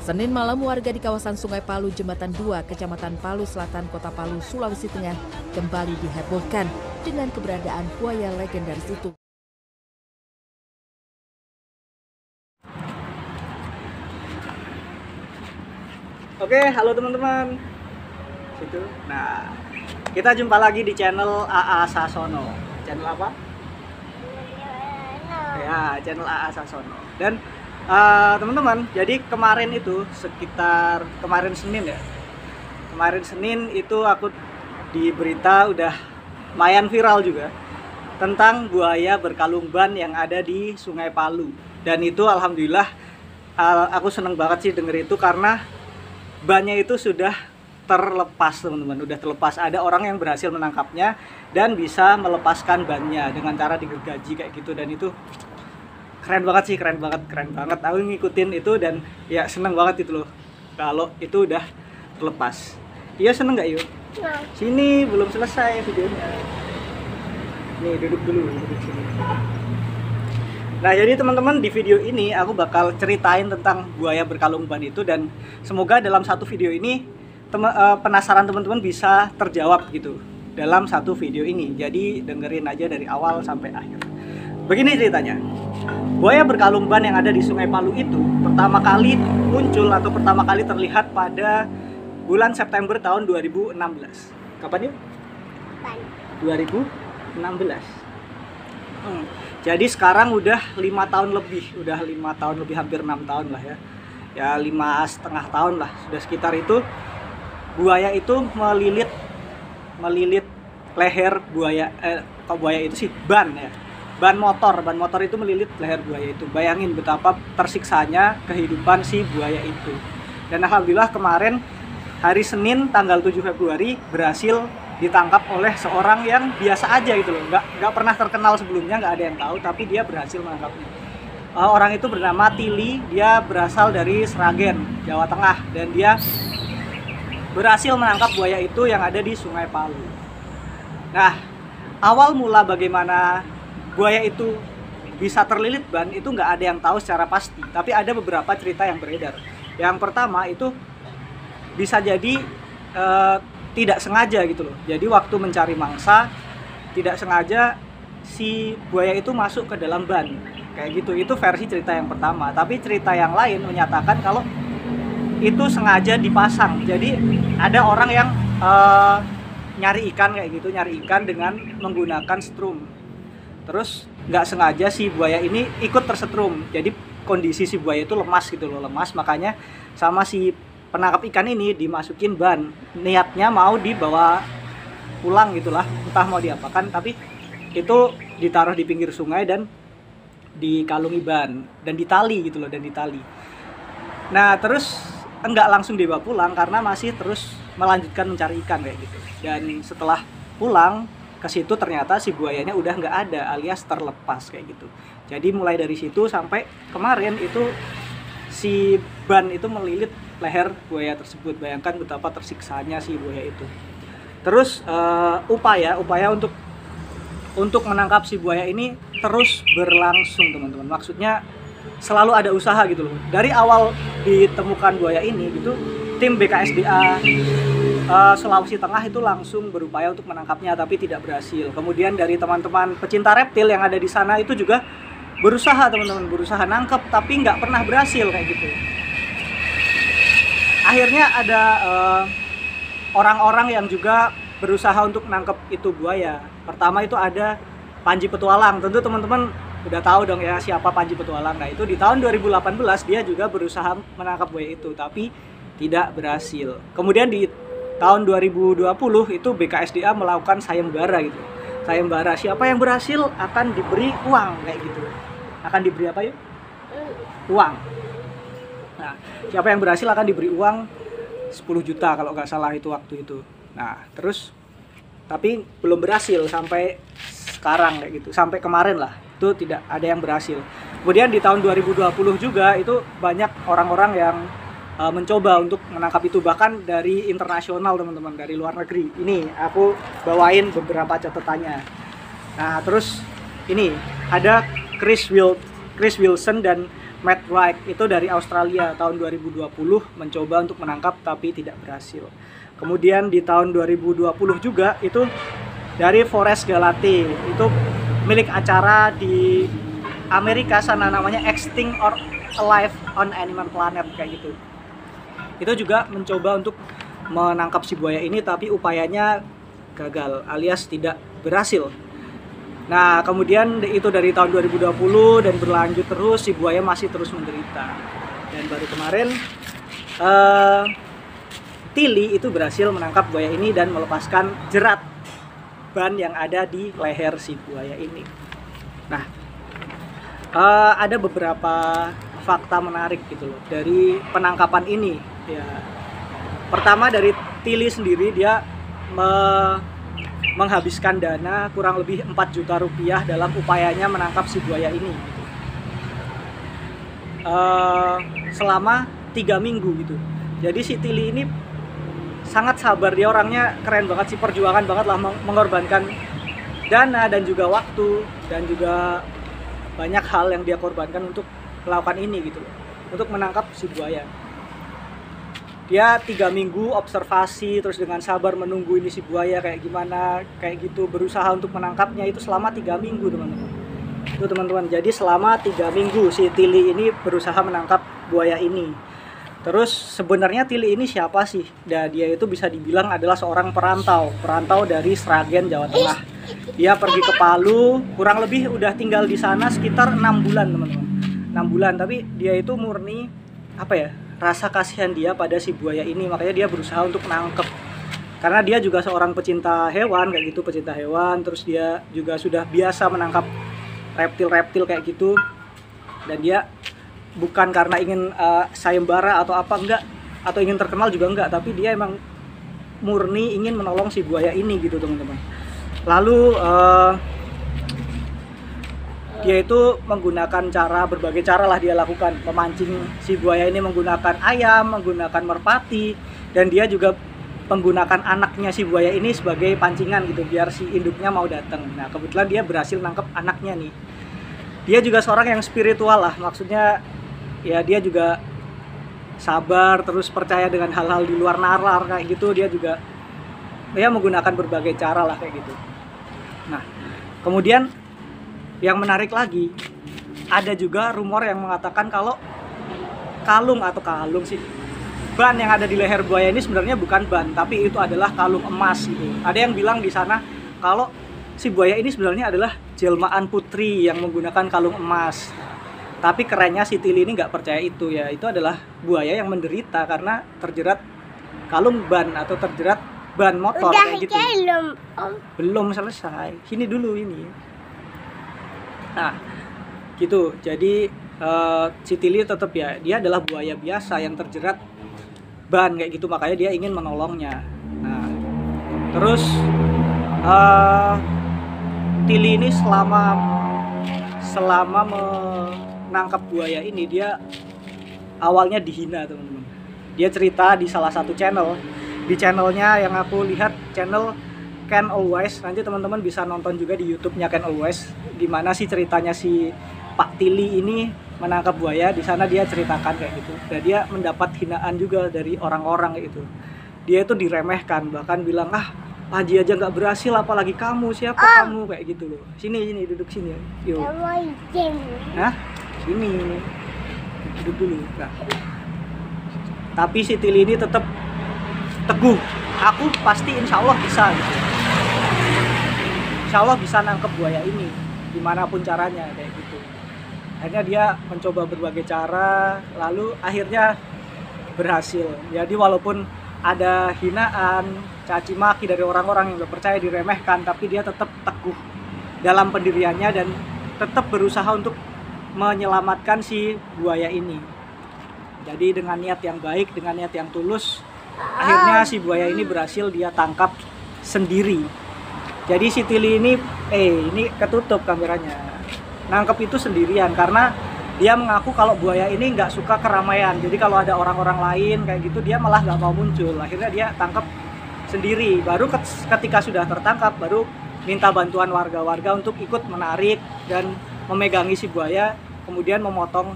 Senin malam warga di kawasan Sungai Palu, Jembatan 2, Kecamatan Palu Selatan, Kota Palu, Sulawesi Tengah kembali dihebohkan dengan keberadaan buaya legendaris itu. Oke, halo teman-teman. Situ. Nah, kita jumpa lagi di channel AA Sasono. Channel apa? Ya, channel AA Sasono. Dan teman-teman, jadi kemarin itu sekitar kemarin Senin ya. Kemarin Senin itu aku di berita udah lumayan viral juga tentang buaya berkalung ban yang ada di Sungai Palu. Dan itu alhamdulillah aku seneng banget sih denger itu karena bannya itu sudah terlepas teman-teman, udah terlepas. Ada orang yang berhasil menangkapnya dan bisa melepaskan bannya dengan cara digergaji kayak gitu. Dan itu keren banget sih, keren banget. Aku ngikutin itu dan ya seneng banget itu loh kalau itu udah terlepas. Iya, seneng nggak yuk? Nah. Sini belum selesai videonya. Nih duduk dulu, duduk sini. Nah, jadi teman-teman, di video ini aku bakal ceritain tentang buaya berkalung ban itu, dan semoga dalam satu video ini penasaran teman-teman bisa terjawab gitu dalam satu video ini. Jadi dengerin aja dari awal sampai akhir. Begini ceritanya. Buaya berkalung ban yang ada di Sungai Palu itu pertama kali muncul atau pertama kali terlihat pada bulan September tahun 2016. Kapan yuk? 2016. Jadi sekarang udah 5 tahun lebih, hampir 6 tahun lah ya. Ya 5,5 tahun lah, sudah sekitar itu. Buaya itu melilit leher buaya, kok buaya itu sih, ban ya. Ban motor itu melilit leher buaya itu. Bayangin betapa tersiksanya kehidupan si buaya itu. Dan alhamdulillah kemarin hari Senin tanggal 7 Februari berhasil ditangkap oleh seorang yang biasa aja gitu loh, nggak pernah terkenal sebelumnya, nggak ada yang tahu, tapi dia berhasil menangkapnya. Orang itu bernama Tili, dia berasal dari Sragen, Jawa Tengah, dan dia berhasil menangkap buaya itu yang ada di Sungai Palu. Nah, awal mula bagaimana buaya itu bisa terlilit ban itu nggak ada yang tahu secara pasti, tapi ada beberapa cerita yang beredar. Yang pertama itu bisa jadi tidak sengaja gitu loh. Jadi waktu mencari mangsa tidak sengaja si buaya itu masuk ke dalam ban. Kayak gitu. Itu versi cerita yang pertama. Tapi cerita yang lain menyatakan kalau itu sengaja dipasang. Jadi ada orang yang nyari ikan kayak gitu, nyari ikan dengan menggunakan strum. Terus nggak sengaja si buaya ini ikut tersetrum. Jadi kondisi si buaya itu lemas gitu loh, lemas, makanya sama si penangkap ikan ini dimasukin ban, niatnya mau dibawa pulang gitulah, entah mau diapakan, tapi itu ditaruh di pinggir sungai dan dikalungi ban dan ditali gitu loh, dan ditali. Nah, terus enggak langsung dibawa pulang karena masih terus melanjutkan mencari ikan kayak gitu. Dan setelah pulang ke situ ternyata si buayanya udah nggak ada, alias terlepas kayak gitu. Jadi mulai dari situ sampai kemarin itu si ban itu melilit leher buaya tersebut. Bayangkan betapa tersiksanya si buaya itu. Terus upaya untuk menangkap si buaya ini terus berlangsung teman-teman. Maksudnya selalu ada usaha gitu loh. Dari awal ditemukan buaya ini gitu, tim BKSDA Sulawesi Tengah itu langsung berupaya untuk menangkapnya, tapi tidak berhasil. Kemudian dari teman-teman pecinta reptil yang ada di sana itu juga berusaha teman-teman, berusaha nangkep, tapi nggak pernah berhasil kayak gitu. Akhirnya ada orang-orang yang juga berusaha untuk nangkep itu buaya. Pertama itu ada Panji Petualang. Tentu teman-teman udah tahu dong ya siapa Panji Petualang. Nah, itu di tahun 2018 dia juga berusaha menangkap buaya itu, tapi tidak berhasil. Kemudian di tahun 2020 itu BKSDA melakukan sayembara gitu. Sayembara, siapa yang berhasil akan diberi uang kayak gitu. Akan diberi apa yuk? Uang. Nah, siapa yang berhasil akan diberi uang 10 juta kalau nggak salah itu waktu itu. Nah, terus tapi belum berhasil sampai sekarang kayak gitu. Sampai kemarin lah, itu tidak ada yang berhasil. Kemudian di tahun 2020 juga itu banyak orang-orang yang mencoba untuk menangkap itu, bahkan dari internasional teman-teman, dari luar negeri. Ini aku bawain beberapa catatannya. Nah, terus ini ada Chris Wilson dan Matt Wright itu dari Australia tahun 2020 mencoba untuk menangkap tapi tidak berhasil. Kemudian di tahun 2020 juga itu dari Forrest Galati, itu milik acara di Amerika sana namanya Extinct or Alive on Animal Planet kayak gitu. Itu juga mencoba untuk menangkap si buaya ini tapi upayanya gagal alias tidak berhasil. Nah, kemudian itu dari tahun 2020 dan berlanjut terus, si buaya masih terus menderita. Dan baru kemarin Tilly itu berhasil menangkap buaya ini dan melepaskan jerat ban yang ada di leher si buaya ini. Nah, ada beberapa fakta menarik gitu loh dari penangkapan ini. Ya, pertama dari Tilly sendiri, dia menghabiskan dana kurang lebih 4 juta rupiah dalam upayanya menangkap si buaya ini gitu. Selama 3 minggu gitu. Jadi si Tilly ini sangat sabar, dia orangnya keren banget sih, perjuangan banget lah, mengorbankan dana dan juga waktu dan juga banyak hal yang dia korbankan untuk melakukan ini gitu loh, untuk menangkap si buaya. Dia 3 minggu observasi terus dengan sabar menunggu ini si buaya kayak gimana, kayak gitu, berusaha untuk menangkapnya itu selama 3 minggu teman-teman. Itu teman-teman, jadi selama 3 minggu si Tilly ini berusaha menangkap buaya ini. Terus sebenarnya Tilly ini siapa sih? Nah, dia itu bisa dibilang adalah seorang perantau dari Sragen, Jawa Tengah. Dia pergi ke Palu, kurang lebih udah tinggal di sana sekitar 6 bulan teman-teman. 6 bulan, tapi dia itu murni apa ya? Rasa kasihan dia pada si buaya ini, makanya dia berusaha untuk nangkep. Karena dia juga seorang pecinta hewan kayak gitu, pecinta hewan, terus dia juga sudah biasa menangkap reptil-reptil kayak gitu. Dan dia bukan karena ingin sayembara atau apa, enggak, atau ingin terkenal juga enggak, tapi dia emang murni ingin menolong si buaya ini gitu teman-teman. Lalu dia itu menggunakan berbagai cara lah dia lakukan, memancing si buaya ini menggunakan ayam, menggunakan merpati, dan dia juga menggunakan anaknya si buaya ini sebagai pancingan gitu biar si induknya mau datang. Nah, kebetulan dia berhasil nangkep anaknya nih. Dia juga seorang yang spiritual lah, maksudnya ya dia juga sabar, terus percaya dengan hal-hal di luar nalar kayak gitu. Dia juga ya menggunakan berbagai cara lah kayak gitu. Nah, kemudian yang menarik lagi, ada juga rumor yang mengatakan kalau kalung sih, ban yang ada di leher buaya ini sebenarnya bukan ban, tapi itu adalah kalung emas gitu. Ada yang bilang di sana kalau si buaya ini sebenarnya adalah jelmaan putri yang menggunakan kalung emas. Tapi kerennya si Tilly ini nggak percaya itu ya, itu adalah buaya yang menderita karena terjerat kalung ban atau terjerat ban motor kayak gitu. Belum selesai, sini dulu ini. Nah, gitu. Jadi si Tilly tetap ya, dia adalah buaya biasa yang terjerat ban kayak gitu, makanya dia ingin menolongnya. Nah, terus Tilly ini selama menangkap buaya ini, dia awalnya dihina teman-teman. Dia cerita di salah satu channel, di channelnya yang aku lihat, channel Ken Always. Nanti teman-teman bisa nonton juga di YouTube-nya Ken Always, gimana sih ceritanya si Pak Tilly ini menangkap buaya. Di sana dia ceritakan kayak gitu, dan dia mendapat hinaan juga dari orang-orang kayak gitu. Dia itu diremehkan, bahkan bilang, ah Pak Haji aja nggak berhasil, apalagi kamu, siapa kamu, kayak gitu loh. Sini duduk sini, yuk. Nah, sini duduk dulu. Nah, tapi si Tilly ini tetap teguh, aku pasti insya Allah bisa gitu. Insya Allah bisa nangkep buaya ini dimanapun caranya kayak gitu. Akhirnya dia mencoba berbagai cara, lalu akhirnya berhasil. Jadi walaupun ada hinaan, caci maki dari orang-orang yang gak percaya, diremehkan, tapi dia tetap teguh dalam pendiriannya dan tetap berusaha untuk menyelamatkan si buaya ini. Jadi dengan niat yang baik, dengan niat yang tulus, akhirnya si buaya ini berhasil dia tangkap sendiri. Jadi si Tilly ini, ini ketutup kameranya, nangkep itu sendirian karena dia mengaku kalau buaya ini nggak suka keramaian. Jadi kalau ada orang-orang lain kayak gitu, dia malah nggak mau muncul. Akhirnya dia tangkap sendiri. Baru ketika sudah tertangkap, baru minta bantuan warga-warga untuk ikut menarik dan memegangi si buaya, kemudian memotong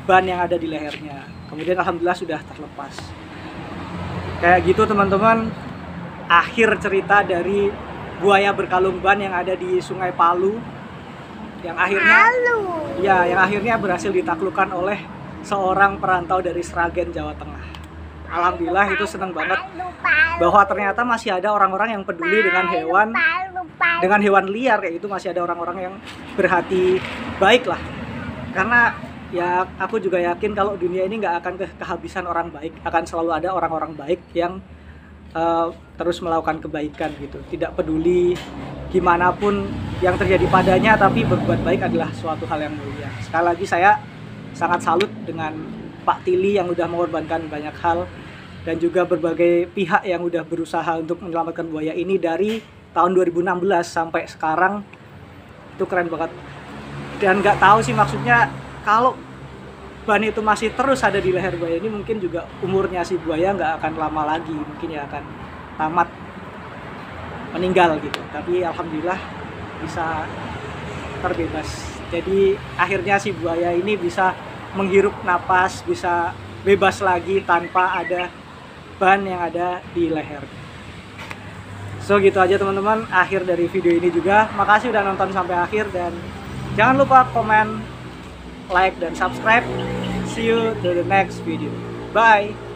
ban yang ada di lehernya. Kemudian alhamdulillah sudah terlepas. Kayak gitu teman-teman, akhir cerita dari buaya berkalung ban yang ada di Sungai Palu, yang akhirnya berhasil ditaklukkan oleh seorang perantau dari Sragen, Jawa Tengah. Alhamdulillah, itu senang banget bahwa ternyata masih ada orang-orang yang peduli dengan hewan liar kayak itu, masih ada orang-orang yang berhati baik lah. Karena ya aku juga yakin kalau dunia ini nggak akan kehabisan orang baik, akan selalu ada orang-orang baik yang terus melakukan kebaikan gitu, tidak peduli gimana pun yang terjadi padanya, tapi berbuat baik adalah suatu hal yang mulia. Sekali lagi saya sangat salut dengan Pak Tili yang udah mengorbankan banyak hal, dan juga berbagai pihak yang udah berusaha untuk menyelamatkan buaya ini dari tahun 2016 sampai sekarang. Itu keren banget. Dan nggak tahu sih, maksudnya kalau ban itu masih terus ada di leher buaya ini, mungkin juga umurnya si buaya nggak akan lama lagi, mungkin ya akan tamat, meninggal gitu. Tapi alhamdulillah bisa terbebas. Jadi akhirnya si buaya ini bisa menghirup napas, bisa bebas lagi tanpa ada ban yang ada di leher. So gitu aja teman-teman, akhir dari video ini juga. Makasih udah nonton sampai akhir, dan jangan lupa komen, like, dan subscribe. See you to the next video. Bye.